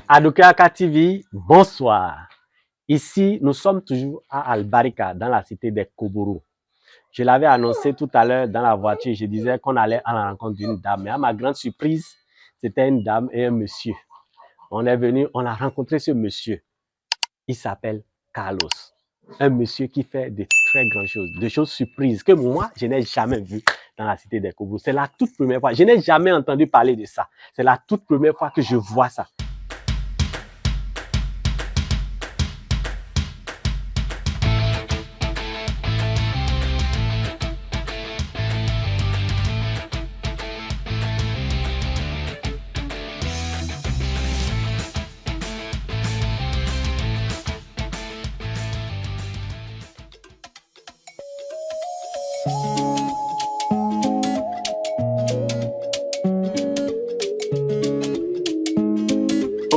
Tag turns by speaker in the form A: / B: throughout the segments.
A: Adokeaka TV, bonsoir. Ici, nous sommes toujours à Albarika, dans la cité des Koburu. Je l'avais annoncé tout à l'heure dans la voiture, je disais qu'on allait à la rencontre d'une dame. Mais à ma grande surprise, c'était une dame et un monsieur. On est venu, on a rencontré ce monsieur. Il s'appelle Carlos. Un monsieur qui fait de très grandes choses, de choses surprises que moi, je n'ai jamais vues dans la cité des Koburu. C'est la toute première fois. Je n'ai jamais entendu parler de ça. C'est la toute première fois que je vois ça.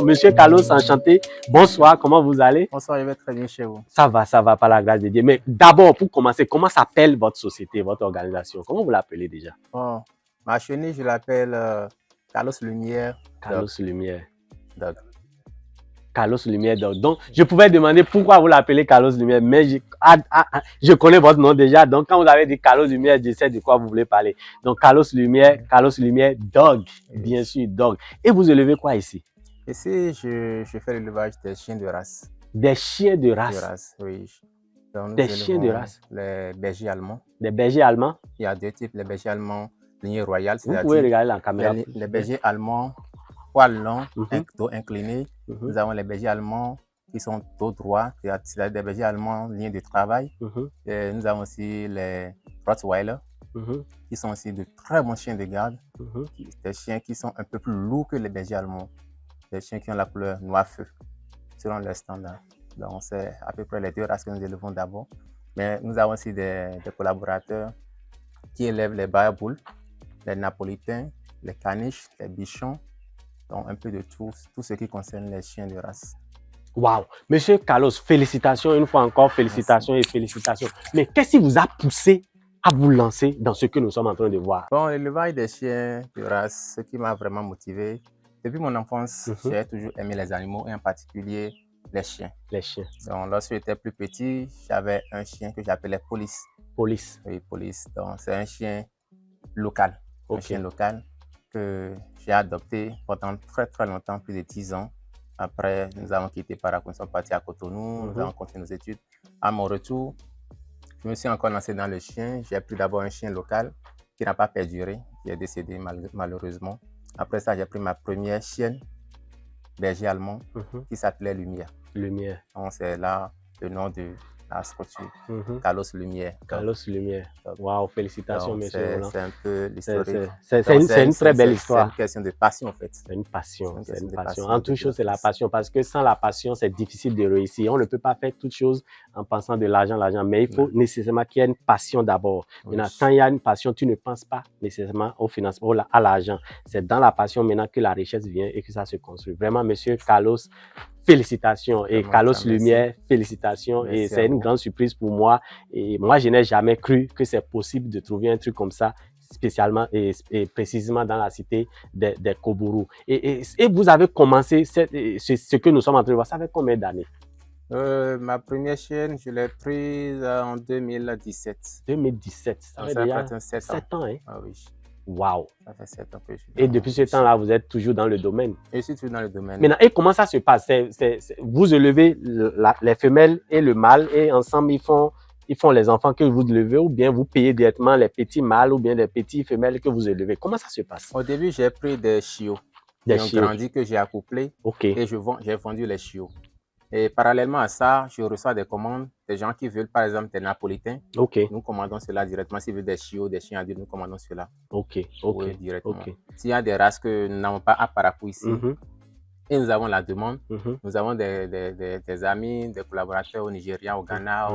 A: Monsieur Carlos, enchanté. Bonsoir, comment vous allez?
B: Bonsoir, je vais très bien chez vous.
A: Ça va, par la grâce de Dieu. Mais d'abord, pour commencer, comment s'appelle votre société, votre organisation? Comment vous l'appelez déjà?
B: Bon, ma chenille, je l'appelle Carlos Lumière.
A: Carlos Lumière.
B: Dog.
A: Carlos Lumière Dog. Donc, je pouvais demander pourquoi vous l'appelez Carlos Lumière, mais je connais votre nom déjà. Donc, quand vous avez dit Carlos Lumière, je sais de quoi vous voulez parler. Donc, Carlos Lumière Dog. Bien sûr, Dog. Et vous élevez quoi ici?
B: Ici, je fais l'élevage des chiens de race.
A: Des chiens de race?
B: De race, oui. Donc,
A: des chiens de race?
B: Les bergers allemands.
A: Des bergers allemands?
B: Il y a deux types, les bergers allemands lignée royale.
A: Vous pouvez regarder la caméra.
B: Les bergers allemands, poils longs, dos incliné. Nous avons les bergers allemands qui sont dos droit, c'est-à-dire des bergers allemands lignée de travail. Et nous avons aussi les Rottweiler, qui sont aussi de très bons chiens de garde. Des chiens qui sont un peu plus lourds que les bergers allemands. Des chiens qui ont la couleur noir feu, selon les standards. Donc, c'est à peu près les deux races que nous élevons d'abord. Mais nous avons aussi des collaborateurs qui élèvent les Bayer-Boules, les Napolitains, les Caniches, les Bichons. Donc, un peu de tout ce qui concerne les chiens de race.
A: Waouh! Monsieur Carlos, félicitations une fois encore, félicitations. Merci. Et félicitations. Mais qu'est-ce qui vous a poussé à vous lancer dans ce que nous sommes en train de voir?
B: Bon, l'élevage des chiens de race, ce qui m'a vraiment motivé, depuis mon enfance, j'ai toujours aimé les animaux et en particulier les chiens.
A: Les chiens.
B: Donc, lorsque j'étais plus petit, j'avais un chien que j'appelais Police.
A: Police.
B: Oui, Police. Donc, c'est un chien local. Un chien local que j'ai adopté pendant très longtemps, plus de 10 ans. Après, nous avons quitté Parakou, nous sommes partis à Cotonou, nous avons continué nos études. À mon retour, je me suis encore lancé dans le chien. J'ai pris d'abord un chien local qui n'a pas perduré, qui est décédé malheureusement. Après ça, j'ai pris ma première chienne, berger allemand, qui s'appelait Lumière.
A: Lumière.
B: Donc, c'est là le nom de la structure, Carlos Lumière.
A: Carlos Lumière. Waouh, félicitations, monsieur.
B: C'est un peu l'historique.
A: C'est une très belle histoire.
B: C'est une question de passion, en fait.
A: C'est une passion. C'est une passion. En toute chose, c'est la passion. Parce que sans la passion, c'est difficile de réussir. On ne peut pas faire toute chose en pensant de l'argent. Mais il faut nécessairement qu'il y ait une passion d'abord. Maintenant, quand il y a une passion, tu ne penses pas nécessairement au financement, à l'argent. C'est dans la passion maintenant que la richesse vient et que ça se construit. Vraiment, monsieur Carlos, félicitations. Et Carlos Lumière, félicitations. Et c'est une grande surprise pour moi. Et moi, je n'ai jamais cru que c'est possible de trouver un truc comme ça, spécialement et précisément dans la cité des Koburu. Et vous avez commencé ce que nous sommes en train de voir, ça fait combien d'années?
B: Ma première chienne, je l'ai prise en 2017.
A: 2017, ça fait déjà 7 ans, hein?
B: Ah oui.
A: Waouh!
B: Ça fait 7 ans que je suis
A: Et depuis ce temps-là, vous êtes toujours dans le domaine?
B: Je suis toujours dans le domaine.
A: Maintenant, et comment ça se passe? Vous élevez les femelles et le mâle et ensemble, ils font les enfants que vous élevez ou bien vous payez directement les petits mâles ou bien les petits femelles que vous élevez? Comment ça se passe?
B: Au début, j'ai pris des chiots. Des chiots grandis que j'ai accouplés et j'ai vendu les chiots. Et parallèlement à ça, je reçois des commandes des gens qui veulent, par exemple, des Napolitains. Nous commandons cela directement. S'ils veulent des chiots, des chiens adultes, nous commandons cela. Oui, directement. S'il y a des races que nous n'avons pas à Parakou ici, et nous avons la demande, nous avons des amis, des collaborateurs au Nigeria, au Ghana,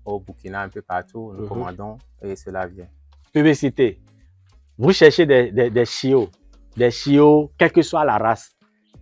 B: au Burkina, un peu partout. Nous commandons et cela vient.
A: Publicité. Vous cherchez des chiots, quelle que soit la race,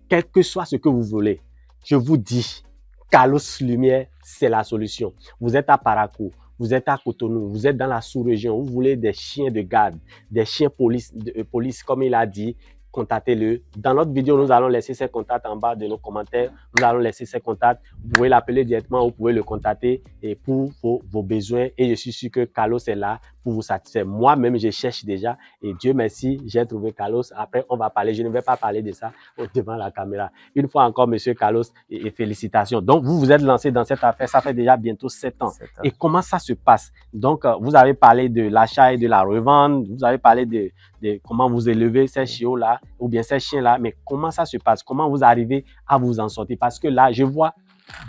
A: quel que soit ce que vous voulez. Je vous dis, Carlos Lumière, c'est la solution. Vous êtes à Parakou, vous êtes à Cotonou, vous êtes dans la sous-région, vous voulez des chiens de garde, des chiens police, comme il a dit, contactez-le. Dans notre vidéo, nous allons laisser ses contacts en bas de nos commentaires. Nous allons laisser ses contacts. Vous pouvez l'appeler directement, vous pouvez le contacter et pour vos besoins. Et je suis sûr que Carlos est là pour vous satisfaire. Moi-même, je cherche déjà et Dieu merci, j'ai trouvé Carlos. Après, on va parler. Je ne vais pas parler de ça devant la caméra. Une fois encore, monsieur Carlos, et félicitations. Donc, vous vous êtes lancé dans cette affaire. Ça fait déjà bientôt 7 ans. Et comment ça se passe? Donc, vous avez parlé de l'achat et de la revente. Vous avez parlé de comment vous élevez ces chiots-là ou bien ces chiens-là. Mais comment ça se passe? Comment vous arrivez à vous en sortir? Parce que là, je vois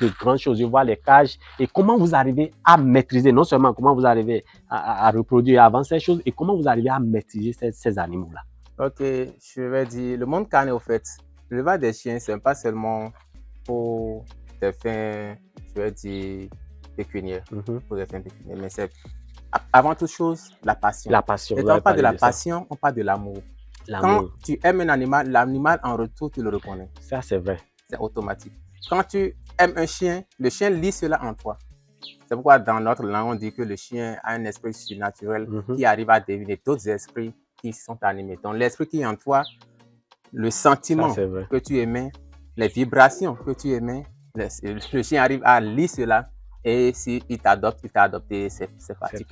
A: de grandes choses. Je vois les cages et comment vous arrivez à maîtriser, non seulement comment vous arrivez à reproduire avant ces choses et comment vous arrivez à maîtriser ces animaux-là.
B: Ok, je vais dire, le monde canin, au fait, l'élevage des chiens, c'est pas seulement pour des fins, je vais dire, pécuniaires, pour des fins pécuniaires, mais c'est avant toute chose, la passion.
A: La passion.
B: Et quand on parle de la passion, on parle de l'amour. Quand tu aimes un animal, l'animal en retour, tu le reconnais.
A: Ça, c'est vrai.
B: C'est automatique. Quand tu aimes un chien, le chien lit cela en toi. C'est pourquoi dans notre langue, on dit que le chien a un esprit surnaturel qui arrive à deviner d'autres esprits qui sont animés. Donc, l'esprit qui est en toi, le sentiment que tu aimais, les vibrations que tu aimais, le chien arrive à lire cela. Et s'il t'adopte, il t'a adopté, c'est parti.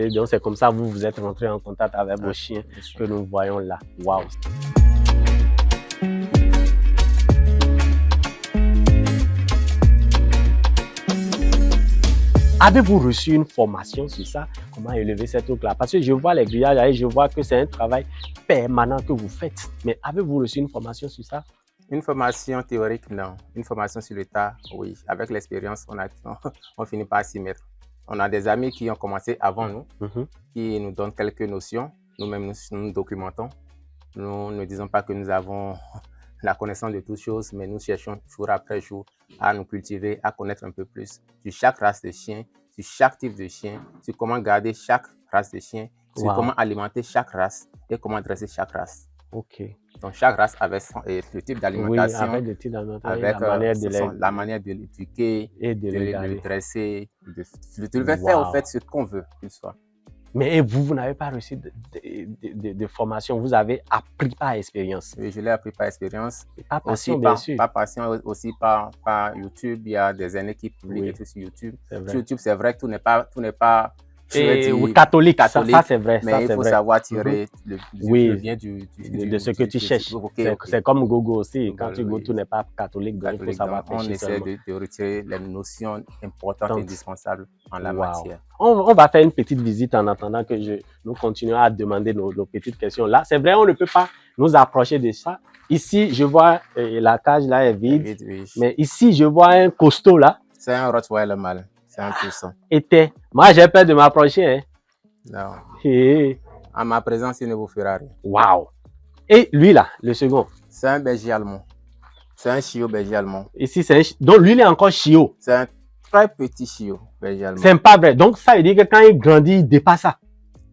A: Donc, c'est comme ça que vous êtes rentré en contact avec vos chiens que nous voyons là. Waouh! Avez-vous reçu une formation sur ça? Comment élever ces trucs-là? Parce que je vois les grillages et je vois que c'est un travail permanent que vous faites. Mais avez-vous reçu une formation sur ça?
B: Une formation théorique, non. Une formation sur le tas, oui. Avec l'expérience, on finit par s'y mettre. On a des amis qui ont commencé avant nous, qui nous donnent quelques notions. Nous-mêmes, nous documentons. Nous ne disons pas que nous avons la connaissance de toutes choses, mais nous cherchons jour après jour à nous cultiver, à connaître un peu plus sur chaque race de chien, sur chaque type de chien, sur comment garder chaque race de chien, sur comment alimenter chaque race et comment dresser chaque race.
A: Ok.
B: Donc, chaque race avait le type d'alimentation,
A: avec le type d'alimentation,
B: la manière de l'éduquer,
A: et de
B: le dresser, de le faire en fait ce qu'on veut qu'il soit.
A: Mais vous n'avez pas reçu de formation, vous avez appris par expérience.
B: Oui, je l'ai appris par expérience.
A: Et par passion, bien sûr.
B: Par passion, aussi par YouTube. Il y a des années qui publient des trucs sur YouTube. Sur YouTube, c'est vrai que tout n'est pas
A: catholique, ça c'est vrai.
B: Mais il faut savoir tirer le bien
A: de ce que tu cherches. C'est comme Gogo aussi. Quand tu goûtes, tout n'est pas catholique, donc il faut savoir pêcher.
B: On essaie de retirer les notions importantes et indispensables en la matière.
A: On va faire une petite visite en attendant que nous continuons à demander nos petites questions. Là, c'est vrai, on ne peut pas nous approcher de ça. Ici, je vois la cage là est vide. Mais ici, je vois un costaud là.
B: C'est un Rottweiler mâle. C'est un puissant.
A: Moi, j'ai peur de m'approcher. Hein.
B: Non.
A: Et...
B: En ma présence, il ne vous fera rien.
A: Waouh. Et lui là, le second.
B: C'est un berger allemand. C'est un chiot berger allemand.
A: Ici, donc lui, il est encore chiot.
B: C'est un très petit chiot berger allemand.
A: C'est pas vrai. Donc, ça veut dire que quand il grandit, il dépasse ça.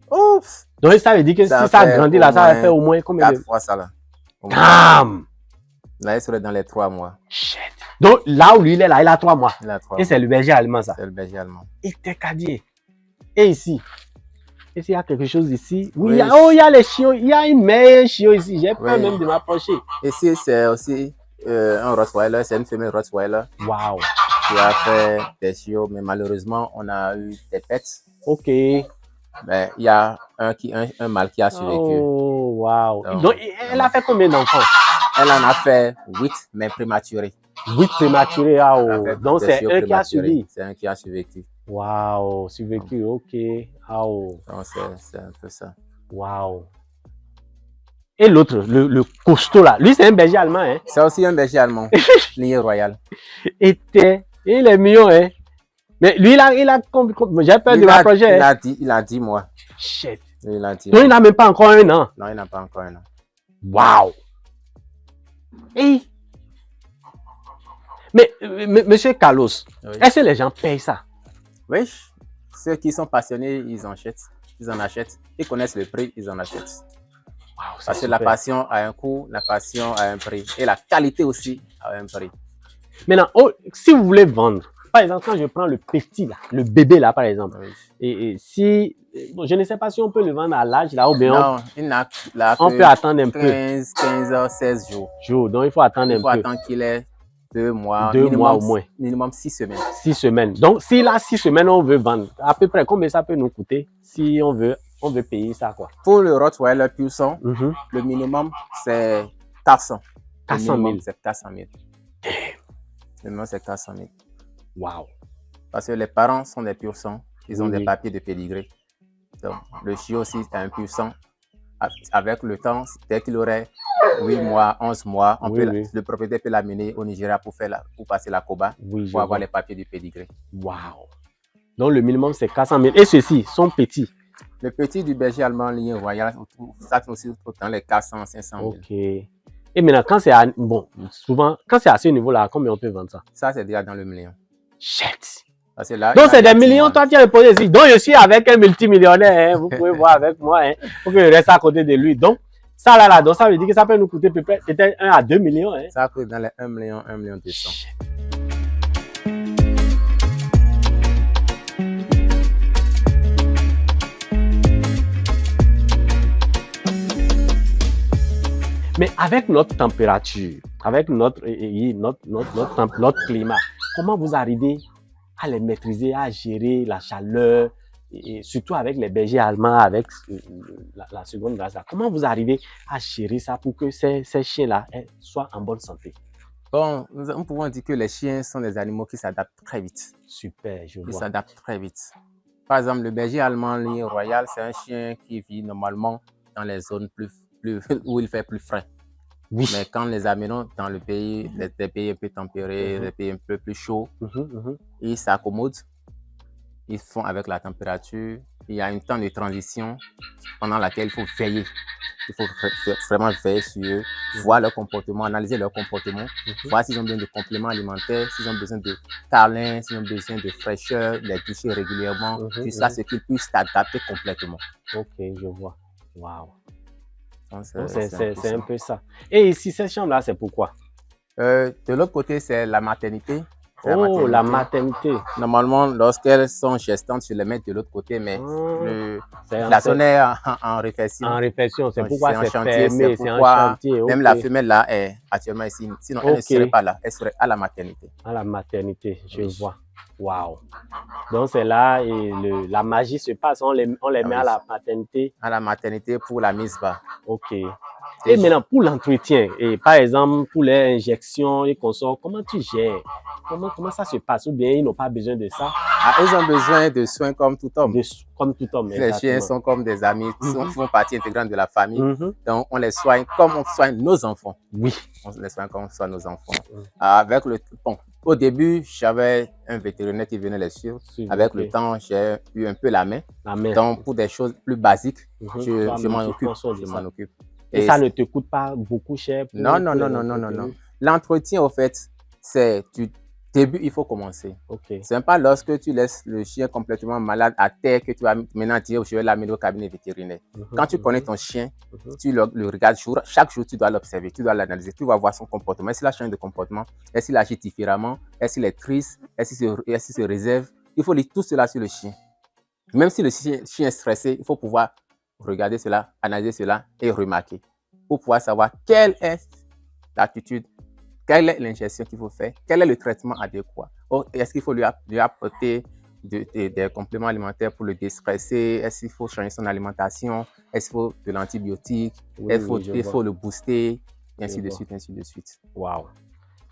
B: Ouf.
A: Donc, ça veut dire que si ça grandit là, ça va faire au moins combien
B: 4 fois ça là.
A: Damn.
B: Là, il serait dans les 3 mois.
A: Shit. Donc, là où lui, il est là, il a 3 mois. Et c'est le berger allemand, ça.
B: C'est le berger allemand.
A: Et t'es cadier. Et ici. Ici, il y a quelque chose ici. Oui, il y a les chiots. Il y a une mère chiot ici. J'ai peur même de m'approcher.
B: Ici, c'est aussi un Rottweiler. C'est une femelle Rottweiler.
A: Waouh.
B: Qui a fait des chiots, mais malheureusement, on a eu des pets.
A: Ok.
B: Mais il y a un mâle qui a survécu.
A: Oh, waouh. Donc, elle a fait combien d'enfants?
B: Elle en a fait 8, mais prématurés.
A: 8 prématurés, oh. Donc, c'est un qui a suivi.
B: C'est un qui a survécu.
A: Waouh, survécu, ok. Oh.
B: Donc, c'est un peu ça.
A: Waouh. Et l'autre, le costaud là, lui, c'est un berger allemand, hein?
B: C'est aussi un berger allemand, lignée royale.
A: Il est mignon, hein? Mais lui, il a j'ai peur de m'approcher.
B: Il a 10 mois.
A: Shit.
B: Il a 10
A: Donc, il n'a même pas encore 1 an.
B: Non, il n'a pas encore 1 an.
A: Waouh. Et... Mais, monsieur Carlos, est-ce que les gens payent ça?
B: Oui, ceux qui sont passionnés, ils en achètent. Ils connaissent le prix, ils en achètent.
A: Wow,
B: parce que la passion a un coût, la passion a un prix. Et la qualité aussi a un prix.
A: Maintenant, si vous voulez vendre, par exemple, quand je prends le petit, là, le bébé, là, par exemple,
B: Oui.
A: et si, bon, je ne sais pas si on peut le vendre à l'âge, là, ou bien
B: Non, il n'a là
A: on
B: que
A: peut attendre un
B: 15 heures, 16 jours.
A: peu. Donc, il faut attendre un peu.
B: Il faut attendre qu'il ait 2 mois,
A: 2 mois au moins.
B: Minimum 6 semaines.
A: 6 semaines. Donc, s'il a 6 semaines, on veut vendre. À peu près, combien ça peut nous coûter si on veut payer ça, quoi?
B: Pour le Rottweiler pur sang, le minimum, c'est 400.
A: 400 000.
B: C'est 400 000. Le minimum, c'est 400 000.
A: Waouh.
B: Parce que les parents sont des pur sang. Ils ont des papiers de pédigré. Donc, le chiot aussi est un pur sang. Avec le temps, dès qu'il aurait 8 mois, 11 mois, le propriétaire peut l'amener au Nigeria pour passer la COBA, pour avoir les papiers du pédigré.
A: Waouh. Donc, le minimum, c'est 400 000. Et ceux-ci sont petits.
B: Le petit du berger allemand ligne royale, ça aussi dans les 400, 500 000.
A: Ok. Et maintenant, quand c'est à, souvent, quand c'est à ce niveau-là, combien on peut vendre ça?
B: Ça, c'est déjà dans le million.
A: Shit.
B: Là,
A: donc, c'est des millions, toi, tu as posé ici. Donc, je suis avec un multimillionnaire, hein, vous pouvez voir avec moi, hein, pour que je reste à côté de lui. Donc, ça, là, donc, ça veut dire que ça peut nous coûter peut-être 1 à 2 millions. Hein.
B: Ça coûte dans les 1 million, 1 million 200.
A: Mais avec notre température, avec notre climat, comment vous arrivez à les maîtriser, à gérer la chaleur, et surtout avec les bergers allemands, avec la seconde race? Comment vous arrivez à gérer ça pour que ces chiens-là soient en bonne santé?
B: Bon, nous pouvons dire que les chiens sont des animaux qui s'adaptent très vite.
A: Super, je vois.
B: Ils s'adaptent très vite. Par exemple, le berger allemand ligne royale, c'est un chien qui vit normalement dans les zones où il fait plus frais. Oui. Mais quand les amenons dans le pays, des pays un peu tempérés, des pays un peu plus chauds, ils s'accommodent, ils font avec la température. Il y a un temps de transition pendant laquelle il faut veiller. Il faut vraiment veiller sur eux, voir leur comportement, analyser leur comportement, voir s'ils ont besoin de compléments alimentaires, s'ils ont besoin de câlins, s'ils ont besoin de fraîcheur, les toucher régulièrement, jusqu'à ce qu'ils puissent s'adapter complètement.
A: Ok, je vois. Waouh. C'est un peu ça. Et ici, cette chambre-là, c'est pourquoi?
B: De l'autre côté, c'est la maternité.
A: Oh, la maternité.
B: Normalement, lorsqu'elles sont gestantes, je les mets de l'autre côté, mais la zone est en réflexion.
A: En réflexion, c'est pourquoi c'est
B: chantier.
A: C'est en chantier.
B: Même la femelle là est actuellement ici. Sinon, elle ne serait pas là. Elle serait à la maternité.
A: À la maternité, je vois. Waouh. Donc, c'est là et la magie se passe. On les met à la maternité.
B: À la maternité pour la mise bas.
A: Ok. Et maintenant, pour l'entretien, et par exemple, pour les injections et consorts, comment tu gères? Comment ça se passe? Ou bien ils n'ont pas besoin de ça?
B: Ils ont besoin de soins comme tout homme.
A: Comme tout homme,
B: les chiens sont comme des amis, ils font partie intégrante de la famille. Donc, on les soigne comme on soigne nos enfants. Oui. On les soigne comme on soigne nos enfants. Avec au début, j'avais un vétérinaire qui venait les suivre. Avec le temps, j'ai eu un peu la main. Donc, pour des choses plus basiques, je m'en occupe.
A: Et ça ne te coûte pas beaucoup cher?
B: Non. L'entretien, au fait, c'est du début, il faut commencer. Ce n'est pas lorsque tu laisses le chien complètement malade à terre que tu vas maintenant dire je vais l'amener au cabinet vétérinaire. Quand tu connais ton chien, tu le regardes chaque jour, tu dois l'observer, tu dois l'analyser, tu vas voir son comportement. Est-ce qu'il a changé de comportement? Est-ce qu'il agit différemment? Est-ce qu'il est triste? Est-ce qu'il se réserve? Il faut lire tout cela sur le chien. Même si le chien est stressé, il faut pouvoir regarder cela, analyser cela et remarquer pour pouvoir savoir quelle est l'attitude, quelle est l'ingestion qu'il faut faire, quel est le traitement adéquat. Est-ce qu'il faut lui apporter des compléments alimentaires pour le déstresser? Est-ce qu'il faut changer son alimentation? Est-ce qu'il faut de l'antibiotique? Il faut le booster, et ainsi de suite, ainsi de suite.
A: Waouh!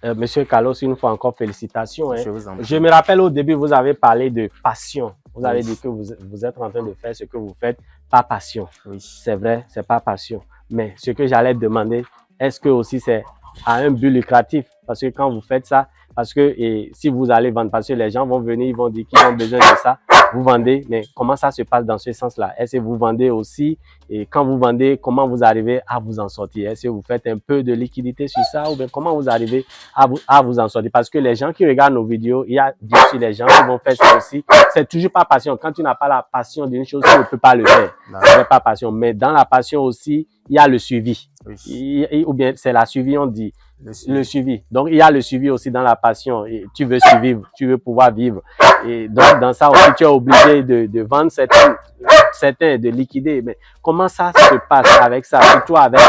A: Monsieur Carlos, une fois encore, félicitations. Hein. Je me rappelle au début, vous avez parlé de passion. Vous avez dit que vous êtes en train de faire ce que vous faites par passion. Oui. C'est vrai, c'est pas passion. Mais ce que j'allais demander, est-ce que aussi c'est à un but lucratif? Parce que quand vous faites ça, parce que si vous allez vendre, parce que les gens vont venir, ils vont dire qu'ils ont besoin de ça, vous vendez, mais comment ça se passe dans ce sens-là? Est-ce que vous vendez aussi? Et quand vous vendez, comment vous arrivez à vous en sortir? Est-ce que vous faites un peu de liquidité sur ça? Ou bien comment vous arrivez à vous en sortir? Parce que les gens qui regardent nos vidéos, il y a bien sûr les gens qui vont faire ça aussi. C'est toujours pas passion. Quand tu n'as pas la passion d'une chose, tu ne peux pas le faire. Ce n'est pas passion. Mais dans la passion aussi, il y a le suivi. Oui. Ou bien c'est la suivi, on dit. Le suivi. Donc, il y a le suivi aussi dans la passion. Et tu veux survivre, tu veux pouvoir vivre. Et donc, dans ça aussi, tu es obligé de vendre certains, de liquider. Mais comment ça se passe avec ça? Surtout avec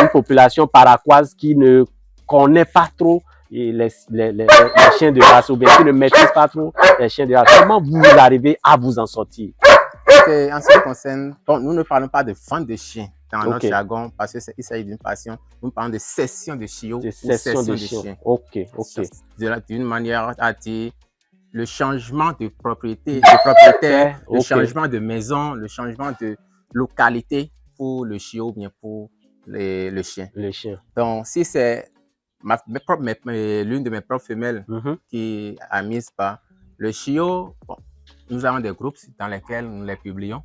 A: une population paraquoise qui ne connaît pas trop les chiens de race ou bien qui ne maîtrise pas trop les chiens de race. Comment vous arrivez à vous en sortir?
B: En ce qui concerne, bon, nous ne parlons pas de vente de chiens dans notre jargon parce qu'il s'agit d'une passion. Nous parlons de cession de chiots ou cession de chiens.
A: Ok.
B: D'une manière à dire le changement de propriétaire, le changement de maison, le changement de localité pour le chiot ou bien pour le chien. Donc, si c'est l'une de mes propres femelles qui a mis par le chiot, bon, nous avons des groupes dans lesquels nous les publions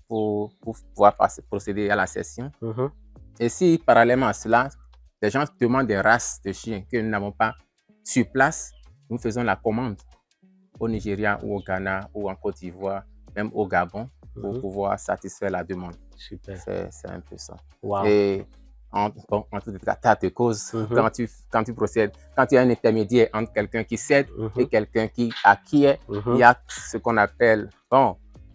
B: pour pouvoir procéder à la cession. Et si, parallèlement à cela, les gens demandent des races de chiens que nous n'avons pas sur place, nous faisons la commande au Nigeria ou au Ghana ou en Côte d'Ivoire, même au Gabon, pour pouvoir satisfaire la demande.
A: Super.
B: C'est un peu ça.
A: Wow.
B: Et en tout état de cause, quand tu procèdes, quand tu as un intermédiaire entre quelqu'un qui cède et quelqu'un qui acquiert, il y a ce qu'on appelle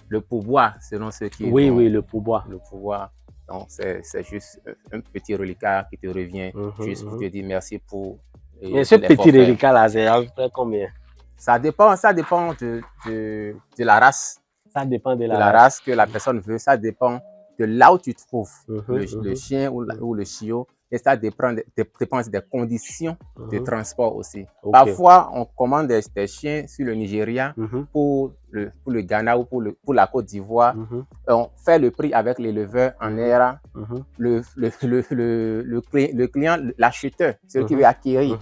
B: le pourboire, selon ceux qui...
A: Oui, le pourboire.
B: Le pourboire. Donc, c'est juste un petit reliquat qui te revient, juste pour te dire merci pour...
A: Mais ce petit reliquat-là, c'est à peu près combien?
B: Ça dépend de la race.
A: Ça dépend de
B: la race que la personne veut. Ça dépend de là où tu trouves le chien ou le chiot. Et ça dépend des conditions de transport aussi. Parfois, on commande des chiens sur le Nigeria pour le Ghana ou pour la Côte d'Ivoire. On fait le prix avec l'éleveur en air. Le client, l'acheteur, celui qui veut acquérir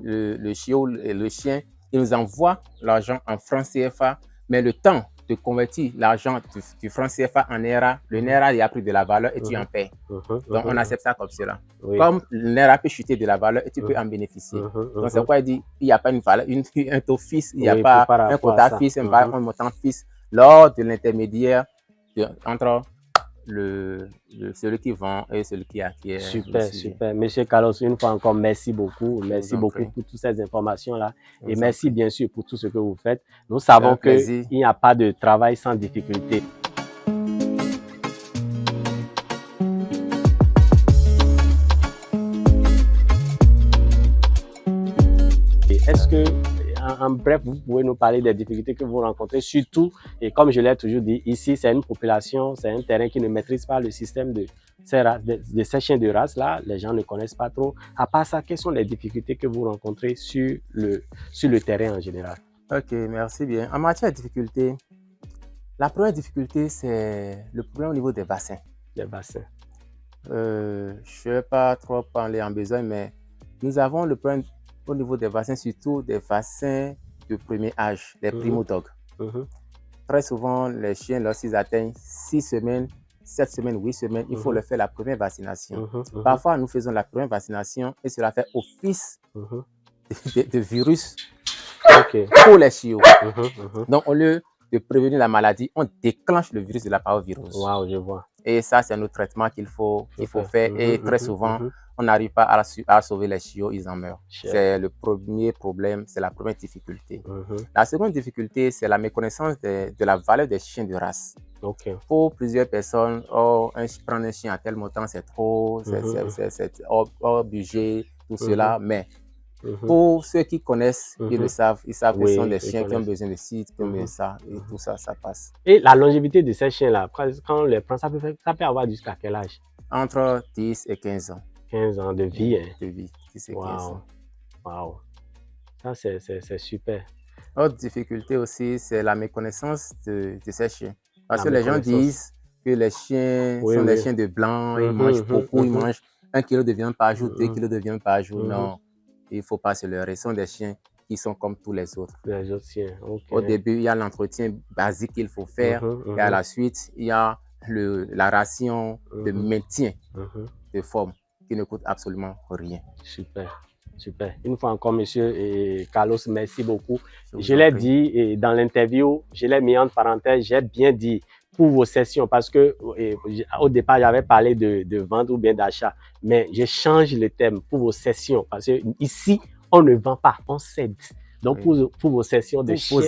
B: le chiot et le chien, il nous envoie l'argent en francs CFA, mais le temps de convertir l'argent du franc CFA en Naira, le Naira il a pris de la valeur et tu en paies. Donc on accepte ça comme cela. Comme le Naira peut chuter de la valeur et tu peux en bénéficier. Donc c'est pourquoi il dit il n'y a pas une valeur, un taux fixe, il n'y a pas un quota fixe, un montant fixe lors de l'intermédiaire entre celui qui vend et celui qui acquiert.
A: Super. Monsieur Carlos, une fois encore, merci beaucoup. Merci beaucoup pour toutes ces informations-là. Et merci bien sûr pour tout ce que vous faites. Nous savons qu'il n'y a pas de travail sans difficulté. Est-ce que, en bref, vous pouvez nous parler des difficultés que vous rencontrez, surtout, et comme je l'ai toujours dit, ici, c'est une population, c'est un terrain qui ne maîtrise pas le système de ces chiens de race là, les gens ne connaissent pas trop. À part ça, quelles sont les difficultés que vous rencontrez sur le terrain en général?
B: Ok, merci bien. En matière de difficultés, la première difficulté, c'est le problème au niveau des bassins.
A: Les bassins.
B: Je ne vais pas trop parler en besoin, mais nous avons le problème au niveau des bassins, surtout des bassins de premier âge, les primo-dogs. Très souvent, les chiens, lorsqu'ils atteignent 6 semaines, 7 semaines, 8 semaines, il faut leur faire la première vaccination. Parfois, nous faisons la première vaccination et cela fait office de virus pour les chiots. Donc, au lieu de prévenir la maladie, on déclenche le virus de la parvovirose.
A: Wow, je vois.
B: Et ça, c'est notre traitement qu'il faut faire. Et très souvent, on n'arrive pas à sauver les chiots, ils en meurent. C'est le premier problème, c'est la première difficulté. La seconde difficulté, c'est la méconnaissance de la valeur des chiens de race. Pour plusieurs personnes, prendre un chien à tel montant, c'est trop, c'est hors budget, tout cela. Mais pour ceux qui connaissent, qui le savent, ils savent que ce sont des chiens qui ont besoin de ci, qui ont besoin de ça, et tout ça, ça passe.
A: Et la longévité de ces chiens-là, quand on les prend, ça peut avoir jusqu'à quel âge?
B: Entre 10 et 15 ans.
A: 15 ans de vie.
B: De vie, 10 et 15 ans.
A: Wow. Ça, c'est super.
B: Autre difficulté aussi, c'est la méconnaissance de ces chiens. Parce que les gens disent que les chiens sont des chiens de blanc, ils mangent beaucoup, ils mangent 1 kilo de viande par jour, 2 kilos de viande par jour. Non, il ne faut pas se leurrer. Ce sont des chiens qui sont comme tous les autres.
A: Les autres chiens,
B: Au début, il y a l'entretien basique qu'il faut faire. Et à la suite, il y a la ration de maintien de forme qui ne coûte absolument rien.
A: Super. Une fois encore, monsieur Carlos, merci beaucoup. Je l'ai dit dans l'interview, je l'ai mis entre parenthèses, j'ai bien dit pour vos sessions, parce que au départ, j'avais parlé de vente ou bien d'achat, mais je change le thème pour vos sessions, parce que ici, on ne vend pas, on cède. Donc, pour vos sessions de chiens,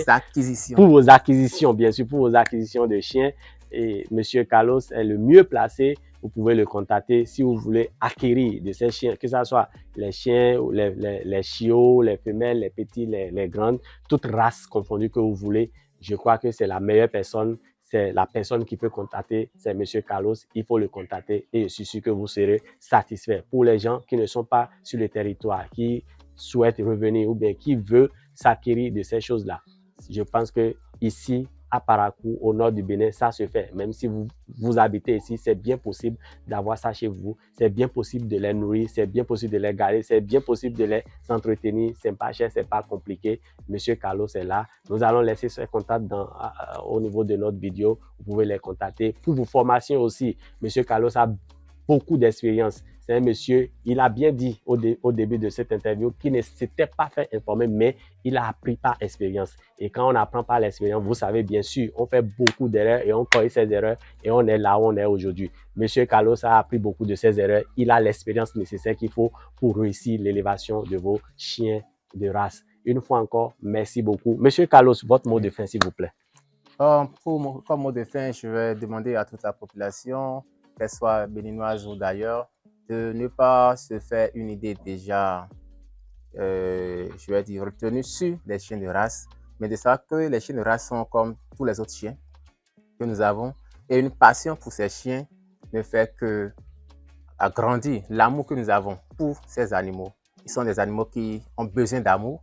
A: pour vos acquisitions, bien sûr, pour vos acquisitions de chiens, et Monsieur Carlos est le mieux placé. Vous pouvez le contacter si vous voulez acquérir de ces chiens, que ce soit les chiens, les chiots, les femelles, les petits, les grandes, toutes races confondues que vous voulez. Je crois que c'est la meilleure personne, c'est la personne qui peut contacter, c'est Monsieur Carlos. Il faut le contacter et je suis sûr que vous serez satisfait. Pour les gens qui ne sont pas sur le territoire, qui souhaitent revenir ou bien qui veulent s'acquérir de ces choses-là, je pense que ici, à Parakou, au nord du Bénin, ça se fait. Même si vous habitez ici, c'est bien possible d'avoir ça chez vous. C'est bien possible de les nourrir, c'est bien possible de les garder, c'est bien possible de les entretenir. C'est pas cher, c'est pas compliqué. Monsieur Carlos est là. Nous allons laisser ses contacts au niveau de notre vidéo. Vous pouvez les contacter. Pour vos formations aussi, Monsieur Carlos a beaucoup d'expérience. C'est un monsieur, il a bien dit au début de cette interview qu'il ne s'était pas fait informer, mais il a appris par expérience. Et quand on apprend par l'expérience, vous savez, bien sûr, on fait beaucoup d'erreurs et on corrige ces erreurs et on est là où on est aujourd'hui. Monsieur Carlos a appris beaucoup de ses erreurs. Il a l'expérience nécessaire qu'il faut pour réussir l'élévation de vos chiens de race. Une fois encore, merci beaucoup. Monsieur Carlos, votre mot de fin, s'il vous plaît.
B: Comme mot de fin, je vais demander à toute la population, qu'elle soit béninoise ou d'ailleurs, de ne pas se faire une idée déjà, je vais dire, retenue sur les chiens de race, mais de savoir que les chiens de race sont comme tous les autres chiens que nous avons. Et une passion pour ces chiens ne fait que agrandir l'amour que nous avons pour ces animaux. Ils sont des animaux qui ont besoin d'amour,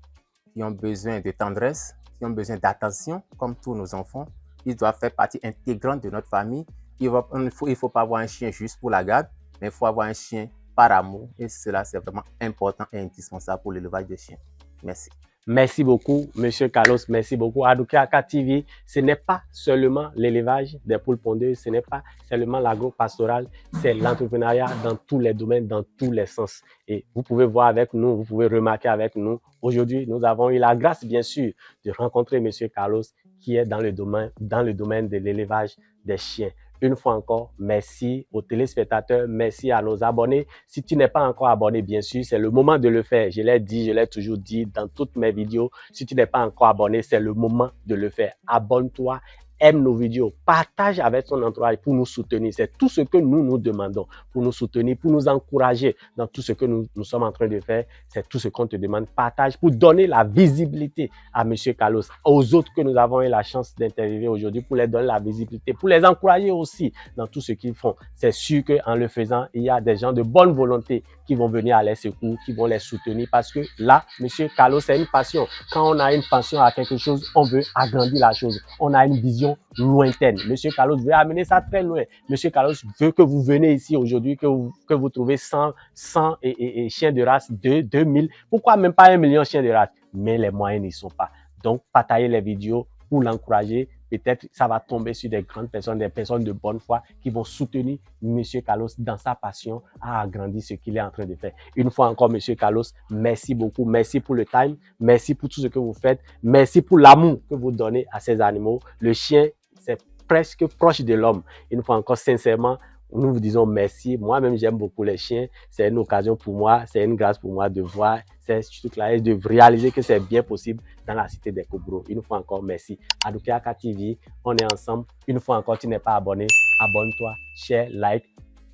B: qui ont besoin de tendresse, qui ont besoin d'attention, comme tous nos enfants. Ils doivent faire partie intégrante de notre famille. Il ne faut pas avoir un chien juste pour la garde, mais il faut avoir un chien par amour. Et cela, c'est vraiment important et indispensable pour l'élevage des chiens. Merci.
A: Merci beaucoup, Monsieur Carlos. Merci beaucoup. Adukeaka TV, ce n'est pas seulement l'élevage des poules pondeuses, ce n'est pas seulement l'agro-pastoral, c'est l'entrepreneuriat dans tous les domaines, dans tous les sens. Et vous pouvez voir avec nous, vous pouvez remarquer avec nous. Aujourd'hui, nous avons eu la grâce, bien sûr, de rencontrer Monsieur Carlos, qui est dans le domaine de l'élevage des chiens. Une fois encore, merci aux téléspectateurs, merci à nos abonnés. Si tu n'es pas encore abonné, bien sûr, c'est le moment de le faire. Je l'ai dit, je l'ai toujours dit dans toutes mes vidéos. Si tu n'es pas encore abonné, c'est le moment de le faire. Abonne-toi, aime nos vidéos, partage avec ton entourage pour nous soutenir. C'est tout ce que nous demandons, pour nous soutenir, pour nous encourager dans tout ce que nous sommes en train de faire. C'est tout ce qu'on te demande. Partage pour donner la visibilité à Monsieur Carlos, aux autres que nous avons eu la chance d'interviewer aujourd'hui, pour les donner la visibilité, pour les encourager aussi dans tout ce qu'ils font. C'est sûr qu'en le faisant, il y a des gens de bonne volonté qui vont venir à leur secours, qui vont les soutenir, parce que là, Monsieur Carlos, c'est une passion. Quand on a une passion à quelque chose, on veut agrandir la chose. On a une vision lointaine. Monsieur Carlos veut amener ça très loin. Monsieur Carlos veut que vous venez ici aujourd'hui, que vous trouvez 100 chiens de race, 2000, pourquoi même pas 1 million de chiens de race? Mais les moyens n'y sont pas. Donc, partagez les vidéos pour l'encourager. Peut-être ça va tomber sur des grandes personnes, des personnes de bonne foi qui vont soutenir Monsieur Carlos dans sa passion à agrandir ce qu'il est en train de faire. Une fois encore, Monsieur Carlos, merci beaucoup. Merci pour le time. Merci pour tout ce que vous faites. Merci pour l'amour que vous donnez à ces animaux. Le chien, c'est presque proche de l'homme. Une fois encore, sincèrement, nous vous disons merci. Moi-même, j'aime beaucoup les chiens. C'est une occasion pour moi, c'est une grâce pour moi de voir ces trucs-là et de réaliser que c'est bien possible dans la cité des Cobros. Une fois encore, merci. Adukeaka TV, on est ensemble. Une fois encore, tu n'es pas abonné, abonne-toi, share, like.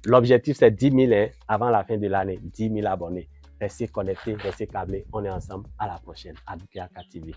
A: L'objectif, c'est 10 000 avant la fin de l'année. 10 000 abonnés. Restez connectés, restez câblés. On est ensemble. À la prochaine. Adukeaka TV.